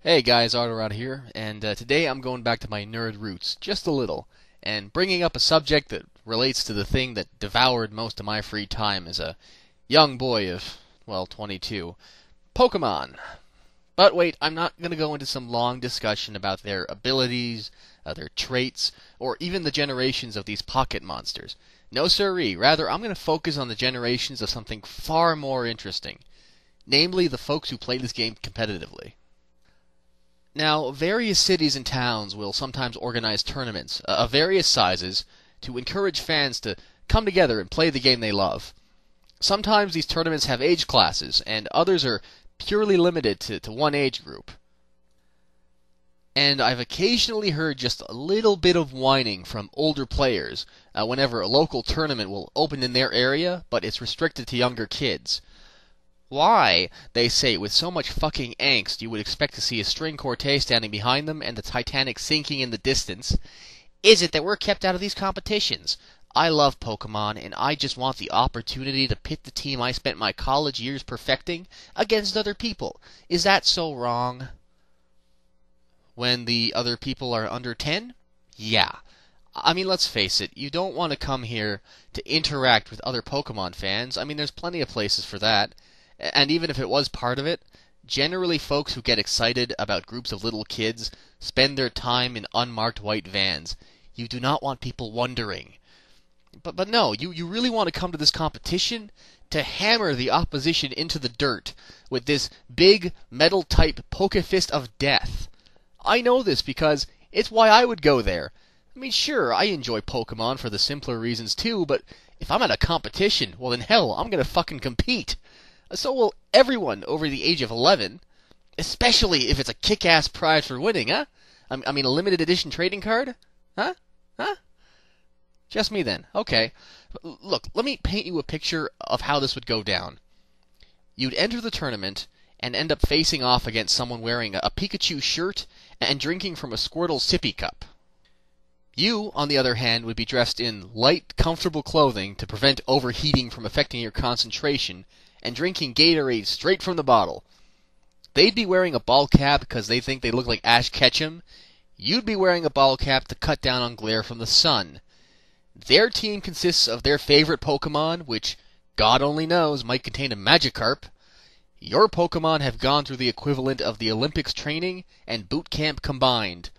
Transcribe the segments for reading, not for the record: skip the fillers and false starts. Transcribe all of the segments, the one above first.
Hey guys, Arturod here, and today I'm going back to my nerd roots, just a little, and bringing up a subject that relates to the thing that devoured most of my free time as a young boy of, well, 22, Pokemon. But wait, I'm not going to go into some long discussion about their abilities, their traits, or even the generations of these pocket monsters. No siree, rather I'm going to focus on the generations of something far more interesting, namely the folks who play this game competitively. Now, various cities and towns will sometimes organize tournaments of various sizes to encourage fans to come together and play the game they love. Sometimes these tournaments have age classes, and others are purely limited to one age group. And I've occasionally heard just a little bit of whining from older players whenever a local tournament will open in their area, but it's restricted to younger kids. Why, they say with so much fucking angst you would expect to see a string quartet standing behind them and the Titanic sinking in the distance, is it that we're kept out of these competitions? I love Pokemon, and I just want the opportunity to pit the team I spent my college years perfecting against other people. Is that so wrong? When the other people are under 10? Yeah. I mean, let's face it, you don't want to come here to interact with other Pokemon fans. I mean, there's plenty of places for that. And even if it was part of it, generally folks who get excited about groups of little kids spend their time in unmarked white vans. You do not want people wondering. But no, you really want to come to this competition to hammer the opposition into the dirt with this big metal-type Pokefist of death. I know this because it's why I would go there. I mean, sure, I enjoy Pokemon for the simpler reasons too, but if I'm at a competition, well then hell, I'm gonna fucking compete. So will everyone over the age of 11, especially if it's a kick-ass prize for winning, huh? I mean, a limited edition trading card? Huh? Huh? Just me then. Okay. Look, let me paint you a picture of how this would go down. You'd enter the tournament and end up facing off against someone wearing a Pikachu shirt and drinking from a Squirtle sippy cup. You, on the other hand, would be dressed in light, comfortable clothing to prevent overheating from affecting your concentration, and drinking Gatorade straight from the bottle. They'd be wearing a ball cap because they think they look like Ash Ketchum. You'd be wearing a ball cap to cut down on glare from the sun. Their team consists of their favorite Pokemon, which God only knows might contain a Magikarp. Your Pokemon have gone through the equivalent of the Olympics training and boot camp combined.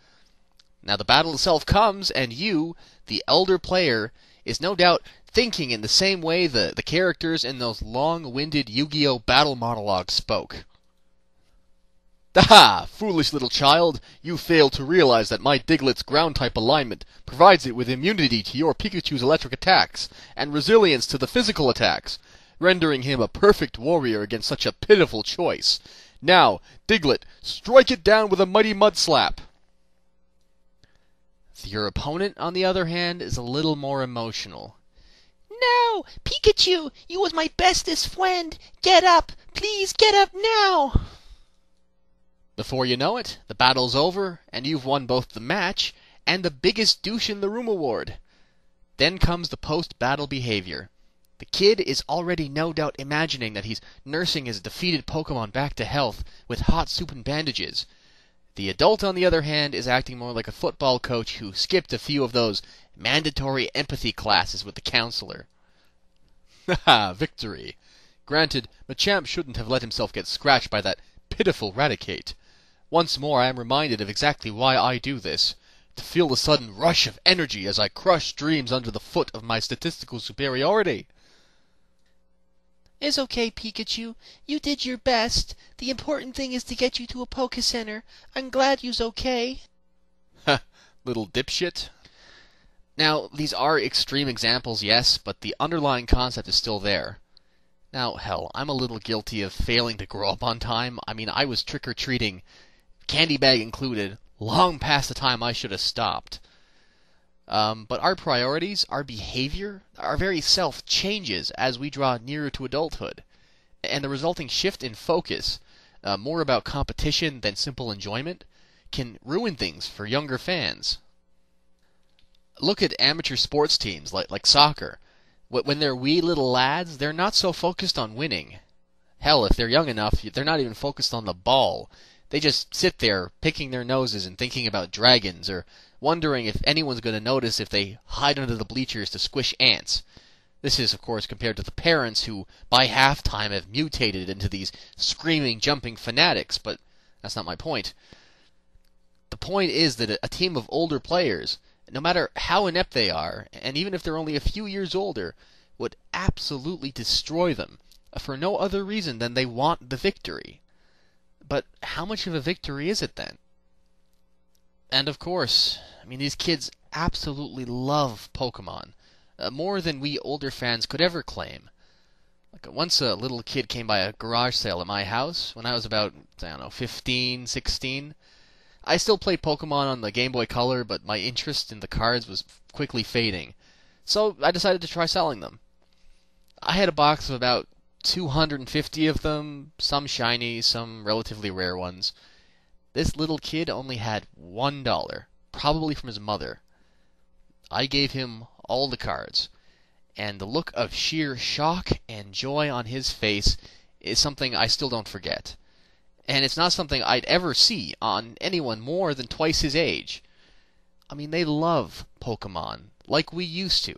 Now the battle itself comes, and you, the elder player, is no doubt thinking in the same way the characters in those long-winded Yu-Gi-Oh! Battle monologues spoke. "Aha! Foolish little child, you fail to realize that my Diglett's ground-type alignment provides it with immunity to your Pikachu's electric attacks, and resilience to the physical attacks, rendering him a perfect warrior against such a pitiful choice. Now, Diglett, strike it down with a mighty mud slap!" Your opponent, on the other hand, is a little more emotional. "No! Pikachu, you was my bestest friend! Get up! Please get up now!" Before you know it, the battle's over, and you've won both the match and the biggest douche in the room award. Then comes the post-battle behavior. The kid is already no doubt imagining that he's nursing his defeated Pokemon back to health with hot soup and bandages. The adult, on the other hand, is acting more like a football coach who skipped a few of those mandatory empathy classes with the counselor. Haha, victory! Granted, Machamp shouldn't have let himself get scratched by that pitiful Raticate. Once more I am reminded of exactly why I do this, to feel the sudden rush of energy as I crush dreams under the foot of my statistical superiority. "It's okay, Pikachu. You did your best. The important thing is to get you to a Poke Center. I'm glad you's okay." Ha, little dipshit. Now, these are extreme examples, yes, but the underlying concept is still there. Now, hell, I'm a little guilty of failing to grow up on time. I mean, I was trick-or-treating, candy bag included, long past the time I should have stopped. But our priorities, our behavior, our very self changes as we draw nearer to adulthood. And the resulting shift in focus, more about competition than simple enjoyment, can ruin things for younger fans. Look at amateur sports teams like soccer. When they're wee little lads, they're not so focused on winning. Hell, if they're young enough, they're not even focused on the ball. They just sit there picking their noses and thinking about dragons, or wondering if anyone's going to notice if they hide under the bleachers to squish ants. This is, of course, compared to the parents who, by halftime, have mutated into these screaming, jumping fanatics, but that's not my point. The point is that a team of older players, no matter how inept they are, and even if they're only a few years older, would absolutely destroy them, for no other reason than they want the victory. But how much of a victory is it then? And of course, these kids absolutely love Pokemon, more than we older fans could ever claim. Once a little kid came by a garage sale at my house when I was about, 15, 16. I still played Pokemon on the Game Boy Color, but my interest in the cards was quickly fading, so I decided to try selling them. I had a box of about 250 of them, some shiny, some relatively rare ones. This little kid only had $1, probably from his mother. I gave him all the cards, and the look of sheer shock and joy on his face is something I still don't forget. And it's not something I'd ever see on anyone more than twice his age. They love Pokemon, like we used to.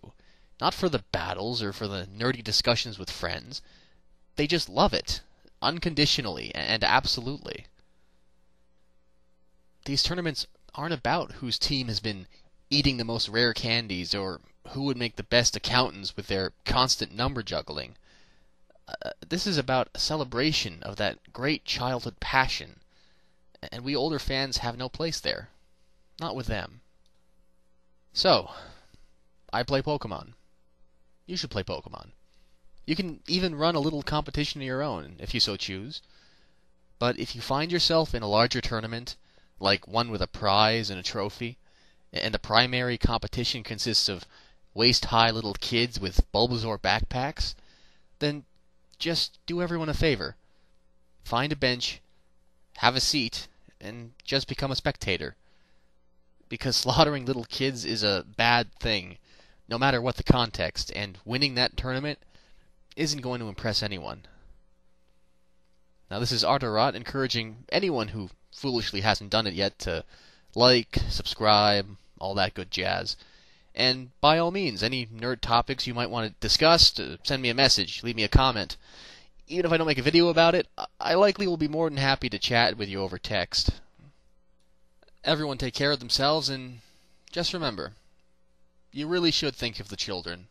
Not for the battles or for the nerdy discussions with friends. They just love it, unconditionally and absolutely. These tournaments aren't about whose team has been eating the most rare candies, or who would make the best accountants with their constant number juggling. This is about a celebration of that great childhood passion, and we older fans have no place there. Not with them. So, I play Pokemon. You should play Pokemon. You can even run a little competition of your own, if you so choose. But if you find yourself in a larger tournament, like one with a prize and a trophy, and the primary competition consists of waist-high little kids with Bulbasaur backpacks, then just do everyone a favor. Find a bench, have a seat, and just become a spectator. Because slaughtering little kids is a bad thing, no matter what the context, and winning that tournament isn't going to impress anyone. Now, this is Arterot encouraging anyone who foolishly hasn't done it yet to like, subscribe, all that good jazz. And by all means, any nerd topics you might want to discuss, send me a message, leave me a comment. Even if I don't make a video about it, I likely will be more than happy to chat with you over text. Everyone take care of themselves, and just remember, you really should think of the children.